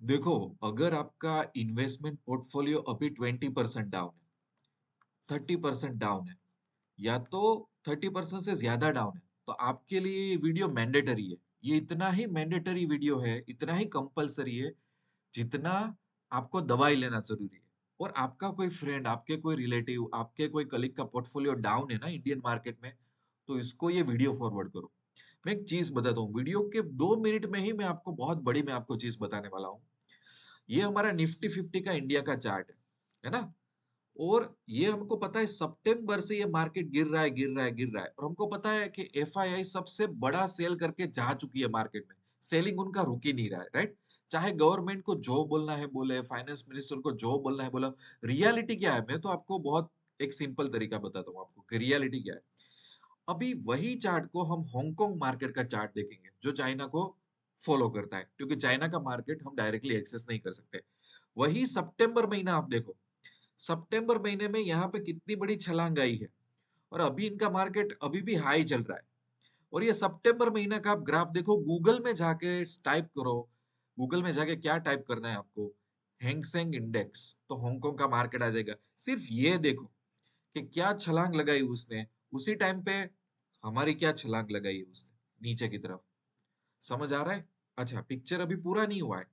देखो, अगर आपका इन्वेस्टमेंट पोर्टफोलियो अभी 20% डाउन है, 30% डाउन है, या तो 30% से ज्यादा डाउन है, तो आपके लिए ये वीडियो मैंडेटरी है। ये इतना ही मैंडेटरी वीडियो है, इतना ही कंपलसरी है, जितना आपको दवाई लेना जरूरी है। और आपका कोई फ्रेंड, आपके कोई रिलेटिव, आपके कोई कलीग का पोर्टफोलियो डाउन है ना इंडियन मार्केट में, तो इसको ये वीडियो फॉरवर्ड करो। मैं एक चीज बताता हूँ, वीडियो के 2 मिनट में ही मैं आपको चीज बताने वाला हूँ। ये हमारा निफ्टी 50 का इंडिया का चार्ट है ना। और ये हमको पता है सितंबर से ये मार्केट गिर रहा है, गिर रहा है, गिर रहा है, और हमको पता है कि एफआईआई सबसे बड़ा सेल करके जा चुकी है मार्केट में। सेलिंग उनका रुक ही नहीं रहा है, राइट। चाहे गवर्नमेंट को जो बोलना है बोले, फाइनेंस मिनिस्टर को जो बोलना है बोला। रियलिटी क्या है, मैं तो आपको बहुत एक सिंपल तरीका बताता हूँ आपको कि रियलिटी क्या है। अभी वही चार्ट को हम हांगकांग मार्केट का चार्ट देखेंगे, जो चाइना को फॉलो करता है, क्योंकि चाइना का मार्केट हम डायरेक्टली एक्सेस नहीं कर सकते। वही सितंबर महीना आप देखो, सितंबर महीने में यहाँ पे कितनी बड़ी छलांग आई है। और अभी इनका मार्केट अभी भी हाई चल रहा है। और ये सितंबर महीना का आप ग्राफ देखो, गूगल में जाके टाइप करो। गूगल में जाके क्या टाइप करना है आपको, हैंगसेंग इंडेक्स, तो हांगकांग का मार्केट आ जाएगा। सिर्फ ये देखो कि क्या छलांग लगाई उसने। उसी टाइम पे हमारी क्या छलांग लगाई है उसने नीचे की तरफ। समझ आ रहा है। अच्छा, पिक्चर अभी पूरा नहीं हुआ है।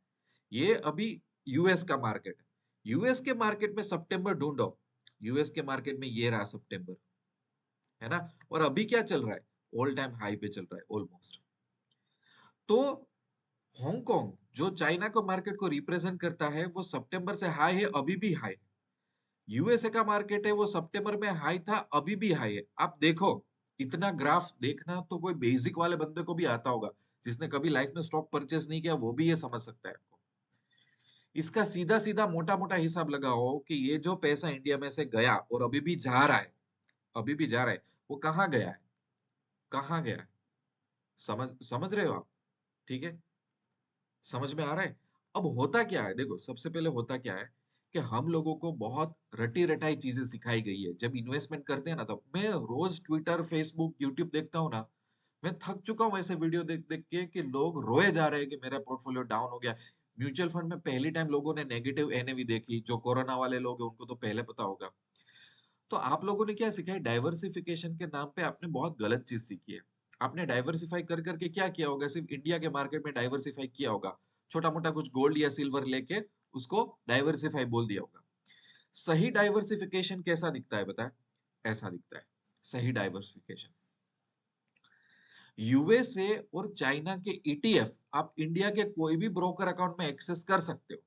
ये अभी यूएस का मार्केट है। यूएस के मार्केट में सितंबर ढूंढो। यूएस के मार्केट में ये रहा सितंबर, है ना। और अभी क्या चल रहा है, ऑल टाइम हाई पे चल रहा है ऑलमोस्ट। तो हांगकांग जो चाइना को मार्केट को रिप्रेजेंट करता है, वो सितंबर से हाई है, अभी भी हाई। यूएसए का मार्केट है, वो सितंबर में हाई था, अभी भी हाई है। आप देखो, इतना ग्राफ देखना तो कोई बेसिक वाले बंदे को भी आता होगा। जिसने कभी लाइफ में स्टॉक परचेस नहीं किया, वो भी ये समझ सकता है आपको। इसका सीधा सीधा मोटा मोटा हिसाब लगाओ कि ये जो पैसा इंडिया में से गया और अभी भी जा रहा है, अभी भी जा रहा है, वो कहाँ गया है, कहाँ गया है। समझ समझ रहे हो आप। ठीक है, समझ में आ रहा है। अब होता क्या है, देखो सबसे पहले होता क्या है कि हम लोगों को बहुत रटी रटाई चीजें सिखाई गई है। जब इन्वेस्टमेंट करते हैं ना, तो मैं रोज ट्विटर, फेसबुक, यूट्यूब देखता हूँ ना। मैं थक चुका हूँ ऐसे वीडियो देख देख के कि लोग रोए जा रहे हैं कि मेरा पोर्टफोलियो डाउन हो गया। म्यूचुअल फंड में पहली टाइम लोगों ने नेगेटिव एनएवी देखी, जो कोरोना वाले लोग हैं उनको तो पहले पता होगा। तो आप लोगों ने क्या सीखा है, डाइवर्सिफिकेशन के नाम पे आपने बहुत गलत चीज सीखी है। आपने डाइवर्सिफाई कर करके क्या किया होगा, सिर्फ इंडिया के मार्केट में डाइवर्सिफाई किया होगा। छोटा मोटा कुछ गोल्ड या सिल्वर लेके उसको डाइवर्सिफाई बोल दिया होगा। सही डाइवर्सिफिकेशन कैसा दिखता है बताए, ऐसा दिखता है सही डाइवर्सिफिकेशन। यूएसए और चाइना के ईटीएफ आप इंडिया के कोई भी ब्रोकर अकाउंट में एक्सेस कर सकते हो।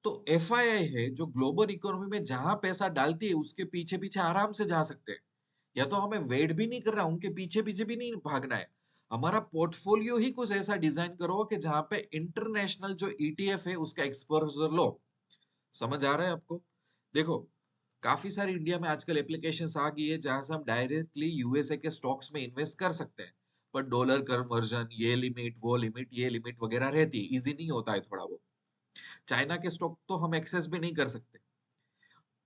तो एफआईआई है जो ग्लोबल इकोनॉमी में जहां पैसा डालती है, उसके पीछे पीछे आराम से जा सकते हैं। या तो हमें वेट भी नहीं करना, उनके पीछे पीछे भी नहीं भागना है। हमारा पोर्टफोलियो ही कुछ ऐसा डिजाइन करो कि जहां पे इंटरनेशनल जो ईटीएफ है उसका एक्सपोजर लो। समझ आ रहा है आपको। देखो, काफी सारी इंडिया में आजकल एप्लीकेशंस आ गई है जहां से हम डायरेक्टली यूएसए के स्टॉक्स में इन्वेस्ट कर सकते हैं। पर डॉलर कन्वर्जन, ये लिमिट, वो लिमिट, ये लिमिट वगैरह रहती है, इजी नहीं होता है थोड़ा वो। चाइना के स्टॉक तो हम एक्सेस भी नहीं कर सकते।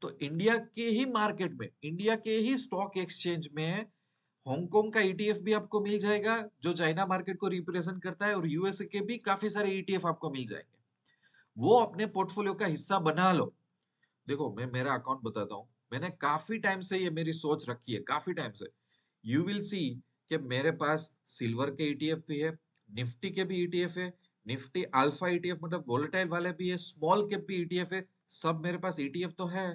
तो इंडिया के ही मार्केट में, इंडिया के ही स्टॉक एक्सचेंज में हांगकांग का ईटीएफ भी आपको मिल जाएगा, जो चाइना मार्केट को रिप्रेजेंट करता है, और यूएसए के भी काफी सारे ईटीएफ आपको मिल जाएंगे। वो अपने पोर्टफोलियो का हिस्सा बना लो। देखो, मैं मेरा अकाउंट बताता हूँ। मैंने काफी टाइम से ये मेरी सोच रखी है, काफी टाइम से। यू विल सी कि मेरे पास सिल्वर के ईटीएफ भी है, निफ्टी के भी ईटीएफ है, निफ्टी अल्फा ईटीएफ मतलब वोलेटाइल वाले भी है, स्मॉल कैप भी ईटीएफ है। सब मेरे पास ईटीएफ तो है।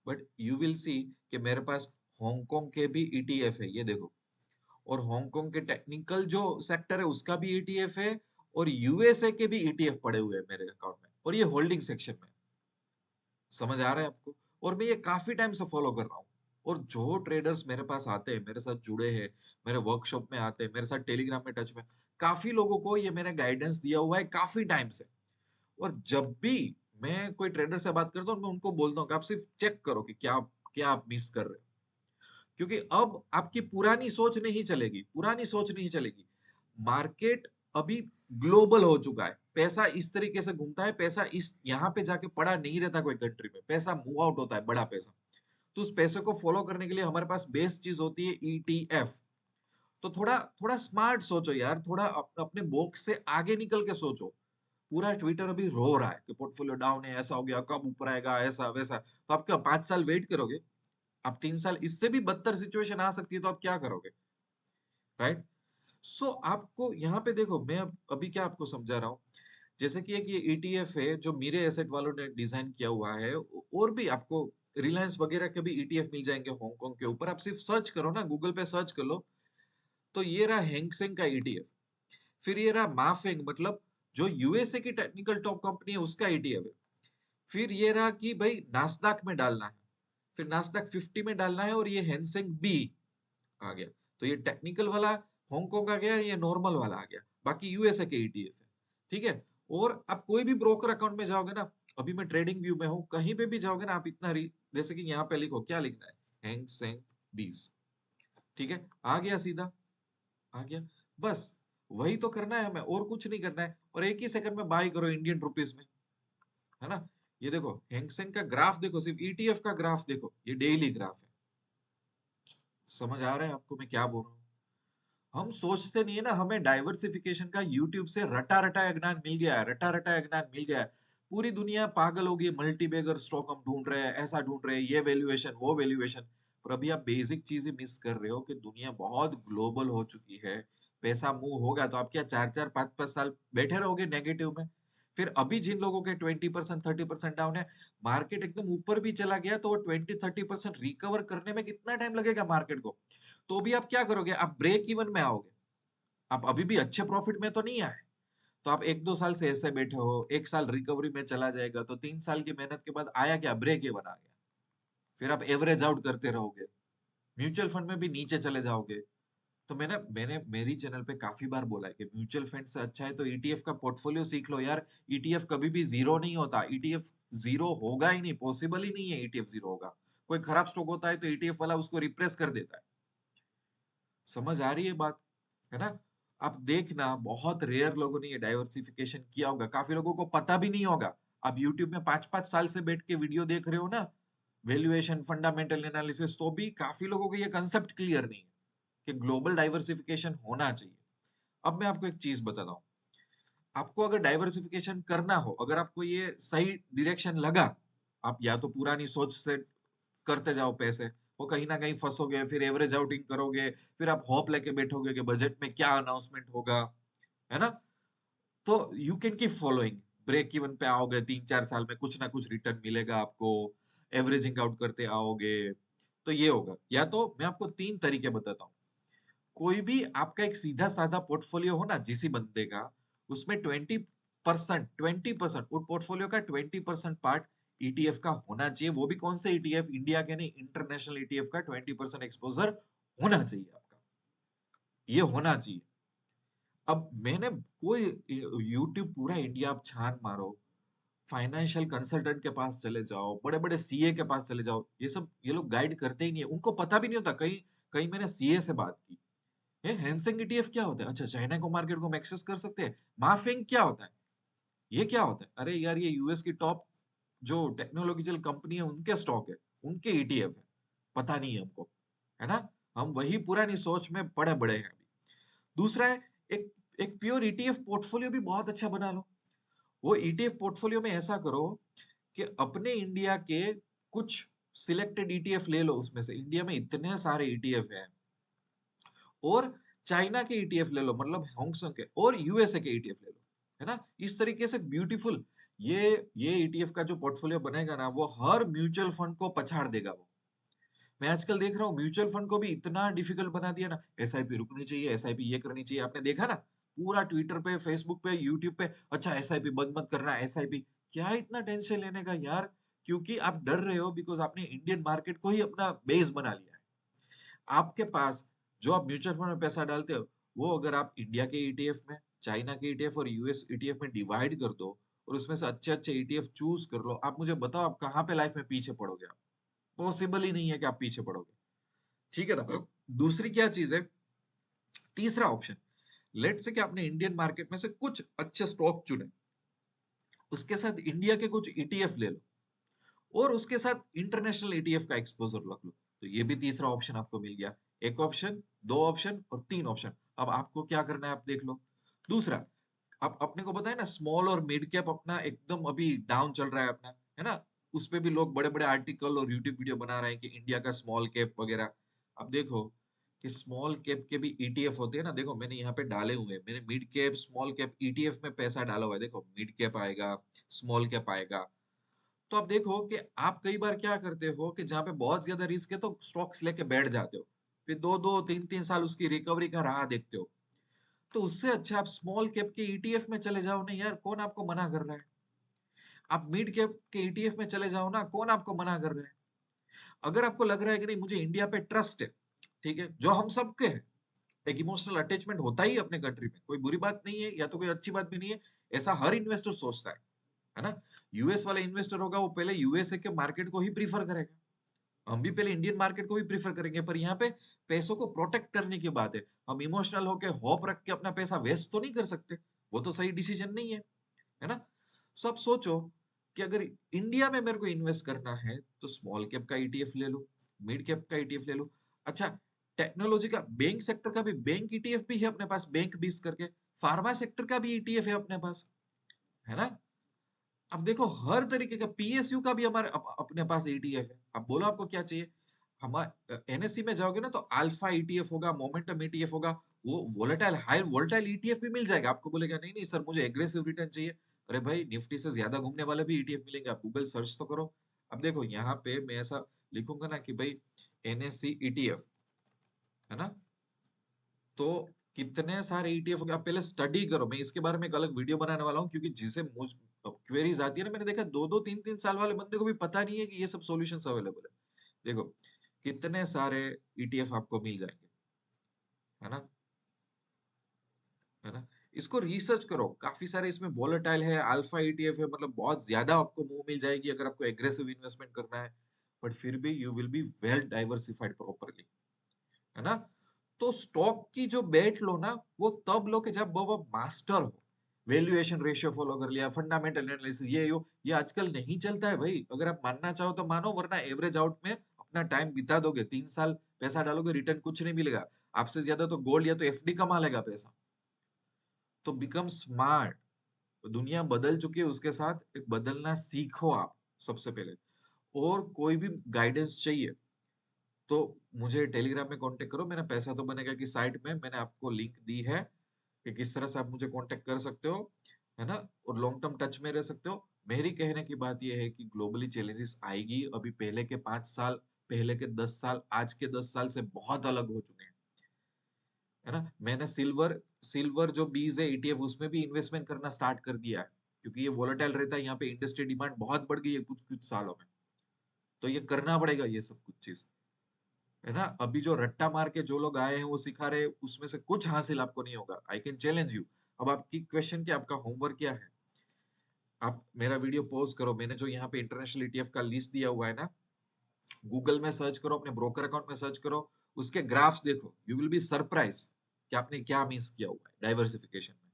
बट यू विल सी कि मेरे पास हांगकांग के भी ईटीएफ है, ये देखो। और हांगकांग के टेक्निकल जो सेक्टर है उसका भी ईटीएफ है। और यूएसए के भी ईटीएफ पड़े हुए हैं मेरे अकाउंट में, और ये होल्डिंग सेक्शन में। समझ आ रहा है आपको। और मैं ये काफी टाइम से फॉलो कर रहा हूँ। और जो ट्रेडर्स मेरे पास आते हैं, मेरे साथ जुड़े हैं, मेरे वर्कशॉप में आते हैं, मेरे साथ टेलीग्राम में टच में, काफी लोगों को ये मैंने गाइडेंस दिया हुआ है काफी टाइम से। और जब भी मैं कोई ट्रेडर से बात करता हूँ, मैं उनको बोलता हूँ कि आप सिर्फ चेक करो कि क्या क्या आप मिस कर रहे हो। क्योंकि अब आपकी पुरानी सोच नहीं चलेगी, पुरानी सोच नहीं चलेगी। मार्केट अभी ग्लोबल हो चुका है। पैसा इस तरीके से घूमता है, पैसा इस यहाँ पे जाके पड़ा नहीं रहता कोई कंट्री में, पैसा मूव आउट होता है, बड़ा पैसा। तो उस पैसे को फॉलो करने के लिए हमारे पास बेस्ट चीज होती है ईटीएफ। तो थोड़ा थोड़ा स्मार्ट सोचो यार, थोड़ा अपने बॉक्स से आगे निकल के सोचो। पूरा ट्विटर अभी रो रहा है कि पोर्टफोलियो डाउन है, ऐसा हो गया, कब ऊपर आएगा, ऐसा वैसा, तो आप क्या 5 साल वेट करोगे? आप 3 साल, इससे भी बदतर सिचुएशन आ सकती है, तो आप क्या करोगे? राइट? सो आपको यहाँ पे देखो, मैं अभी क्या आपको समझा रहा हूँ, जैसे कि एक ये ईटीएफ है जो मेरे एसेट वालों ने डिजाइन किया हुआ है, और भी आपको रिलायंस वगैरह के भी ईटीएफ मिल जाएंगे हांगकांग के ऊपर। आप सिर्फ सर्च करो ना, गूगल पे सर्च कर लो, तो ये रहा हैंगसेंग का ईटीएफ। फिर ये रहा माफेंग, मतलब जो यूएसए की टेक्निकल टॉप कंपनी है उसका ईटीएफ है। फिर ये रहा कि भाई नास्दाक में डालना है, फिर नास्दाक 50 में डालना है, और ये हैंगसेंग बी आ गया। तो ये टेक्निकल वाला हांगकांग आ गया, ये नॉर्मल वाला आ गया, बाकी यूएसए के ईटीएफ है। ठीक है? और आप कोई भी ब्रोकर अकाउंट में जाओगे ना, अभी मैं ट्रेडिंग व्यू में हूँ, कहीं पे भी जाओगे ना, आप इतना जैसे कि यहाँ पे लिखो, क्या लिखना है, हैंग सेंग बीस। ठीक है, आ गया सीधा, आ गया। बस वही तो करना है हमें, और कुछ नहीं करना है, और एक ही सेकंड में बाय करो इंडियन रुपीस में, है ना? ये देखो हैंगसेंग का ग्राफ देखो, सिर्फ ईटीएफ का ग्राफ देखो, ये डेली ग्राफ है। समझ आ रहा है आपको मैं क्या बोल रहा हूँ? हम सोचते नहीं है ना, हमें डाइवर्सिफिकेशन का यूट्यूब से रटा रटा ज्ञान मिल गया है, रटा रटा ज्ञान मिल गया है। पूरी दुनिया पागल हो गई है, मल्टीबैगर स्टॉक हम ढूंढ रहे हैं, ऐसा ढूंढ रहे हैं, ये वैल्यूएशन वो वैल्यूएशन। पर अभी आप बेसिक चीजें मिस कर रहे हो कि दुनिया बहुत ग्लोबल हो चुकी है। पैसा मूव होगा तो आप क्या 4-4 5-5 साल बैठे रहोगे नेगेटिव में? फिर अभी जिन लोगों के 20% 30% डाउन है, मार्केट एकदम ऊपर भी चला गया, तो वो 20-30% रिकवर करने में कितना टाइम लगेगा मार्केट को? तो भी आप क्या करोगे? आप ब्रेक इवन में आओगे। आप अभी भी अच्छे प्रॉफिट में तो नहीं आए, तो आप 1-2 साल से ऐसे बैठे हो, 1 साल रिकवरी में चला जाएगा, तो 3 साल की मेहनत के बाद आया क्या? ब्रेक इवन आ गया। फिर आप एवरेज आउट करते रहोगे, म्यूचुअल फंड में भी नीचे चले जाओगे। तो मैंने मैंने मेरी चैनल पे काफी बार बोला है कि म्यूचुअल फंड से अच्छा है तो ईटीएफ का पोर्टफोलियो सीख लो यार। ईटीएफ कभी भी जीरो नहीं होता, ईटीएफ जीरो होगा ही नहीं, पॉसिबल ही नहीं है ईटीएफ जीरो होगा। कोई खराब स्टॉक होता है तो ईटीएफ वाला उसको रिप्लेस कर देता है। समझ आ रही है बात? है ना? आप देखना, बहुत रेयर लोगों ने ये डाइवर्सिफिकेशन किया होगा, काफी लोगों को पता भी नहीं होगा। आप यूट्यूब में 5-5 साल से बैठ के वीडियो देख रहे हो ना, वैल्यूएशन फंडामेंटल एनालिसिस, तो भी काफी लोगों को ये कंसेप्ट क्लियर नहीं है कि ग्लोबल डाइवर्सिफिकेशन होना चाहिए। अब मैं आपको एक चीज बताता हूँ, आपको अगर डाइवर्सिफिकेशन करना हो, अगर आपको ये सही डायरेक्शन लगा, आप या तो पुरानी सोच से करते जाओ पैसे, वो कहीं ना कहीं फंसोगे, फिर एवरेज आउटिंग करोगे, फिर आप होप लेके बैठोगे कि बजट में क्या अनाउंसमेंट होगा, है ना? तो you can keep following, break even पे आओगे, 3-4 साल में कुछ ना कुछ रिटर्न मिलेगा आपको, एवरेजिंग आउट करते आओगे, तो ये होगा। या तो मैं आपको 3 तरीके बताता हूँ। कोई भी आपका एक सीधा साधा पोर्टफोलियो हो ना जिसी बंदे का, उसमें 20% उस पोर्टफोलियो का 20% पार्ट ईटीएफ का होना चाहिए। वो भी कौन से ईटीएफ? इंडिया के नहीं, इंटरनेशनल ईटीएफ का 20% एक्सपोजर होना चाहिए आपका, ये होना चाहिए। अब मैंने कोई, यूट्यूब पूरा इंडिया आप छान मारो, फाइनेंशियल कंसल्टेंट के पास चले जाओ, बड़े बड़े सीए के पास चले जाओ, ये सब ये लोग गाइड करते ही नहीं है, उनको पता भी नहीं होता। कहीं कहीं मैंने सीए से बात की, ये हैंगसेंग ईटीएफ क्या होता है? अच्छा, चाइना को मार्केट को हम एक्सेस कर सकते हैं। माफेंग क्या होता है? ये क्या होता है? अरे यार, ये यूएस की टॉप जो टेक्नोलॉजिकल कंपनी है उनके स्टॉक है, उनके ईटीएफ है, पता नहीं है हमको, है ना? हम वही पुरानी सोच में पड़े बड़े हैं अभी। दूसरा है, एक एक प्योर ईटीएफ पोर्टफोलियो भी बहुत अच्छा बना लो। वो ईटीएफ पोर्टफोलियो में ऐसा करो कि अपने इंडिया के कुछ सिलेक्टेड ईटीएफ ले लो, उसमें से इंडिया में इतने सारे ईटीएफ हैं, और चाइना के ईटीएफ ले लो, मतलब हांगकांग के, और यूएसए के ईटीएफ ले लो, है ना? इस तरीके से ब्यूटीफुल ये ईटीएफ का जो पोर्टफोलियो बनेगा ना, वो हर म्यूचुअल फंड को पछाड़ देगा वो। मैं आजकल देख रहा हूँ म्यूचुअल फंड को भी इतना डिफिकल्ट बना दिया ना, एसआईपी रुकनी चाहिए, एसआईपी ये करनी चाहिए, आपने देखा ना? पूरा ट्विटर पे, फेसबुक पे, यूट्यूब पे, अच्छा एसआईपी बंद मत करना, एसआईपी। क्या इतना टेंशन लेने का यार? क्योंकि आप डर रहे हो, बिकॉज आपने इंडियन मार्केट को ही अपना बेस बना लिया है। आपके पास जो आप म्यूचुअल फंड में पैसा डालते हो, वो अगर आप इंडिया के ईटीएफ में, चाइना के ईटीएफ और यूएस ईटीएफ में डिवाइड कर दो, और उसमें से अच्छे अच्छे ईटीएफ चूज कर लो, आप मुझे बताओ आप कहाँ पे लाइफ में पीछे पड़ोगे? आप, पॉसिबल ही नहीं है कि आप पीछे पड़ोगे। ठीक है ना? दूसरी क्या चीज है, तीसरा ऑप्शन, लेट से कि आपने इंडियन मार्केट में से कुछ अच्छे स्टॉक चुने, उसके साथ इंडिया के कुछ ईटीएफ ले लो, और उसके साथ इंटरनेशनल ईटीएफ का एक्सपोजर रख लो, तो ये भी तीसरा ऑप्शन आपको मिल गया। एक ऑप्शन, दो ऑप्शन और तीन ऑप्शन। अब आपको क्या करना है आप देख लो। दूसरा, आप अपने को पता है ना, स्मॉल और मिड कैप अपना एकदम अभी डाउन चल रहा है अपना, है ना। उस पे भी लोग बड़े बड़े आर्टिकल और यूट्यूब वीडियो बना रहे हैं कि इंडिया का स्मॉल कैप वगैरह। अब देखो कि स्मॉल कैप के भी ईटीएफ होते हैं ना, देखो मैंने यहाँ पे डाले हुए हैं, मैंने mid cap small cap ETF में पैसा डाला हुआ है। देखो मिड कैप आएगा, स्मॉल कैप आएगा। तो आप देखो कि आप कई बार क्या करते हो कि जहाँ पे बहुत ज्यादा रिस्क है तो स्टॉक्स लेके बैठ जाते हो, फिर दो दो तीन तीन साल उसकी रिकवरी का राह देखते हो। तो उससे अच्छा आप स्मॉल कैप के ईटीएफ में चले जाओ। नहीं यार, कौन आपको मना कर रहा है। आप मिड कैप के ईटीएफ में चले जाओ ना, कौन आपको मना कर रहा है। अगर आपको लग रहा है कि नहीं मुझे इंडिया पे ट्रस्ट है, ठीक है, जो हम सबके है, एक इमोशनल अटैचमेंट होता ही अपने कंट्री में, कोई बुरी बात नहीं है या तो कोई अच्छी बात भी नहीं है। ऐसा हर इन्वेस्टर सोचता है ना। यूएस वाला इन्वेस्टर होगा वो पहले यूएसए के मार्केट को ही प्रीफर करेगा, हम भी पहले इंडियन मार्केट को भी प्रीफर करेंगे। पर यहाँ पे पैसों को प्रोटेक्ट करने की बात है, हम इमोशनल होके होप रख के अपना पैसा वेस्ट तो नहीं कर सकते, वो तो सही डिसीजन नहीं है ना। सब सोचो कि अगर इंडिया में मेरे को इन्वेस्ट करना है तो स्मॉल कैप का ईटीएफ ले लो, मिड कैप का ईटीएफ ले लो। अच्छा, टेक्नोलॉजी का, बैंक सेक्टर का भी बैंक ईटीएफ भी है अपने पास, बैंक 20 करके। फार्मा सेक्टर का भी ईटीएफ है अपने पास, है ना। अब देखो हर तरीके का, पीएसयू का भी हमारे अपने पास ईटीएफ है। अब बोलो आपको क्या चाहिए। हमारे एनएससी में जाओगे ना तो अल्फा ईटीएफ होगा, मोमेंटम ईटीएफ होगा, वो वोलेटाइल हाई वोलेटाइल ईटीएफ भी मिल जाएगा। आपको बोलेगा नहीं नहीं सर मुझे एग्रेसिव रिटर्न चाहिए, अरे भाई निफ्टी से ज्यादा घूमने वाले भी ईटीएफ मिलेंगे, आप गूगल सर्च तो करो। अब देखो यहाँ पे मैं ऐसा लिखूंगा ना कि भाई एनएससी ईटीएफ, है ना, तो कितने सारे ईटीएफ हो गए। आप पहले स्टडी करो, मैं इसके बारे में एक अलग वीडियो बनाने वाला हूँ, क्योंकि जिसे मुझ क्वेरीज आती है ना, मैंने देखा दो दो तीन तीन साल वाले बंदे को भी पता नहीं है कि ये सब सॉल्यूशंस अवेलेबल है। देखो कितने सारे ईटीएफ आपको मिल जाएंगे, है ना, है ना। इसको रिसर्च करो, काफी सारे इसमें वोलेटाइल है, अल्फा ईटीएफ है, मतलब बहुत ज्यादा आपको मुंह मिल जाएगी अगर आपको एग्रेसिव इन्वेस्टमेंट करना है। बट फिर भी you will be well diversified properly, है ना। तो स्टॉक की जो बेट लो ना, वो तब लो कि जब वो मास्टर हो, वैल्यूएशन रेशियो फॉलो कर लिया, फंडामेंटल एनालिसिस ये आजकल नहीं चलता है भाई। अगर आप मानना चाहो तो मानो, वरना एवरेज आउट में अपना टाइम बिता दोगे, 3 साल पैसा डालोगे, रिटर्न कुछ नहीं मिलेगा। आपसे ज्यादा तो गोल्ड या तो एफडी कमा लेगा पैसा। तो बिकम स्मार्ट, दुनिया बदल चुकी है, उसके साथ एक बदलना सीखो आप सबसे पहले। और कोई भी गाइडेंस चाहिए तो मुझे टेलीग्राम में कांटेक्ट करो, मेरा पैसा तो बनेगा की साइट में मैंने आपको लिंक दी है कि किस तरह से आप मुझे कांटेक्ट कर सकते हो, है ना। और लॉन्ग टर्म टच में रह सकते हो। मेरी कहने की बात यह है कि ग्लोबली चैलेंजेस आएगी, अभी पहले के 5 साल, पहले के 10 साल, आज के 10 साल से बहुत अलग हो चुके हैं, है ना। मैंने सिल्वर सिल्वर जो बीज है ईटीएफ, उसमें भी इन्वेस्टमेंट करना स्टार्ट कर दिया है, क्योंकि ये वोलेटाइल रहता है, यहाँ पे इंडस्ट्री डिमांड बहुत बढ़ गई है कुछ कुछ सालों में। तो ये करना पड़ेगा ये सब कुछ चीज, है ना। अभी जो रट्टा मार के जो लोग आए हैं वो सिखा रहे हैं, उसमें से कुछ हासिल आपको नहीं होगा, आई कैन चैलेंज यू। अब आपकी क्वेश्चन क्या, आपका होमवर्क क्या है, आप मेरा वीडियो पॉज करो, मैंने जो यहाँ पे इंटरनेशनल ईटीएफ का लिस्ट दिया हुआ है ना, गूगल में सर्च करो, अपने ब्रोकर अकाउंट में सर्च करो, उसके ग्राफ्स देखो, यू विल बी सरप्राइज कि आपने क्या मिस किया हुआ है डाइवर्सिफिकेशन में।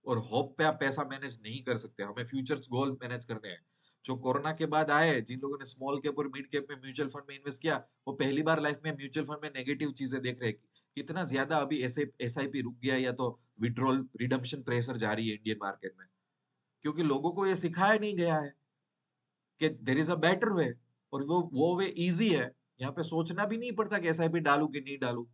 और होप पे आप पैसा मैनेज नहीं कर सकते, हमें फ्यूचर्स गोल मैनेज करने हैं। जो कोरोना के बाद आए, जिन लोगों ने स्मॉल कैप और मिड कैप में म्यूचुअल फंड में इन्वेस्ट किया, वो पहली बार लाइफ में म्यूचुअल फंड में नेगेटिव चीजें देख रहे हैं कि कितना ज्यादा अभी एसआईपी रुक गया, या तो विड्रॉल रिडम्पशन प्रेशर जारी है इंडियन मार्केट में, क्योंकि लोगों को ये सिखाया नहीं गया है कि there is a better way. और वो वे इजी है, यहाँ पे सोचना भी नहीं पड़ता कि एसआईपी डालू कि नहीं डालू।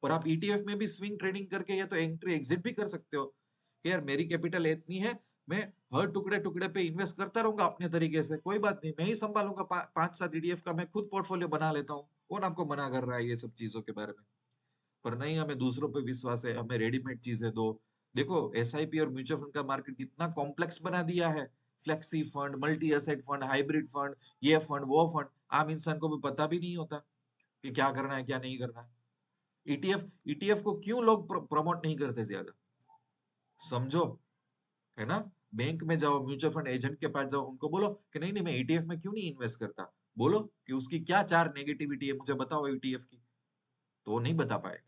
और आप ईटीएफ में भी स्विंग ट्रेडिंग करके या तो एंट्री एग्जिट भी कर सकते हो कि यार मेरी कैपिटल इतनी है, मैं हर टुकड़े टुकड़े पे इन्वेस्ट करता रहूंगा अपने तरीके से, कोई बात नहीं, मैं ही संभालूंगा 5-7 ईटीएफ का, मैं खुद पोर्टफोलियो बना लेता हूँ। कौन आपको मना कर रहा है ये सब चीजों के बारे में। पर नहीं, हमें दूसरों पे विश्वास है, हमें रेडीमेड चीजें दो। देखो एसआईपी और म्यूचुअल फंड का मार्केट कितना कॉम्प्लेक्स बना दिया है, flexi fund, multi asset fund, hybrid fund, ये फंड वो फंड, आम इंसान को भी पता भी नहीं होता कि क्या करना है क्या नहीं करना है। ईटीएफ ईटीएफ को क्यों लोग प्रमोट नहीं करते ज्यादा, समझो, है ना। बैंक में जाओ, म्यूचुअल फंड एजेंट के पास जाओ, उनको बोलो कि नहीं नहीं मैं ईटीएफ में क्यों नहीं इन्वेस्ट करता, बोलो कि उसकी क्या चार नेगेटिविटी है, मुझे बताओ ईटीएफ की। तो वो नहीं बता पाएगा।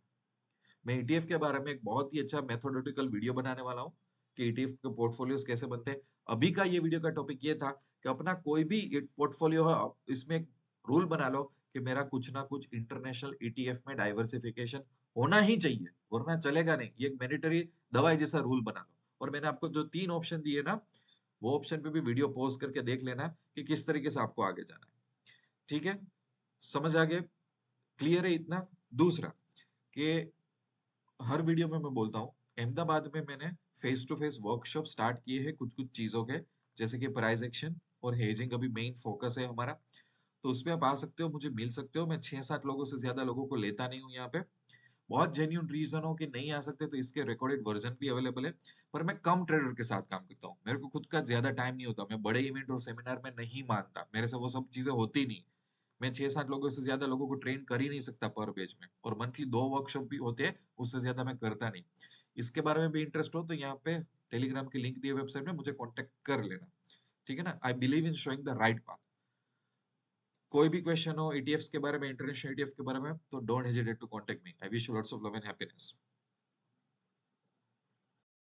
मैं ईटीएफ के बारे में एक बहुत ही अच्छा मेथोडोटिकल वीडियो बनाने वाला हूँ कि ईटीएफ के पोर्टफोलियोज कैसे बनते हैं। अभी का ये वीडियो का टॉपिक ये था कि अपना कोई भी पोर्टफोलियो है, इसमें एक रूल बना लो कि मेरा कुछ ना कुछ इंटरनेशनल ईटीएफ में डाइवर्सिफिकेशन होना ही चाहिए, वरना चलेगा नहीं। ये एक मैंडेटरी दवाई जैसा रूल बना लो, और मैंने आपको जो 3 ऑप्शन दिए ना, वो ऑप्शन पे भी वीडियो पॉज़ करके देख लेना कि किस तरीके से आपको आगे जाना है। ठीक है? समझ आ गया? क्लियर है इतना? दूसरा कि हर वीडियो में मैं बोलता हूँ, अहमदाबाद में मैंने face to face workshop start किए हैं कुछ-कुछ चीज़ों के, जैसे कि प्राइस एक्शन और हेजिंग अभी मेन फोकस है हमारा। तो उसपे आप आ सकते हो, मुझे मिल सकते हो। मैं 6-7 लोगों से ज़्यादा लोगों को लेता नहीं हूँ यहाँ पे। बहुत जेन्युइन रीज़न हो कि नहीं आ सकते तो इसके रिकॉर्डेड वर्ज़न भी अवेलेबल है। पर मैं कम ट्रेडर के साथ काम करता हूँ। मेरे को खुद का ज़्यादा टाइम नहीं होता। मैं बड़े इवेंट और सेमिनार में नहीं मानता। मेरे से वो सब चीज़ें होती नहीं। मैं 6-7 लोगों से ज़्यादा लोगों को ट्रेन कर ही नहीं सकता पर पेज में, और मंथली 2 वर्कशॉप भी होते हैं, उससे ज़्यादा मैं करता नहीं। इसके बारे में भी इंटरेस्ट हो तो यहाँ पे टेलीग्राम की लिंक दी है वेबसाइट में, मुझे कॉन्टैक्ट कर लेना। ठीक है ना? I believe in showing the right path. कोई भी क्वेश्चन हो ईटीएफ्स के बारे में, इंटरनेशनल ईटीएफ के बारे में, तो don't hesitate to contact me. I wish you lots of love and happiness.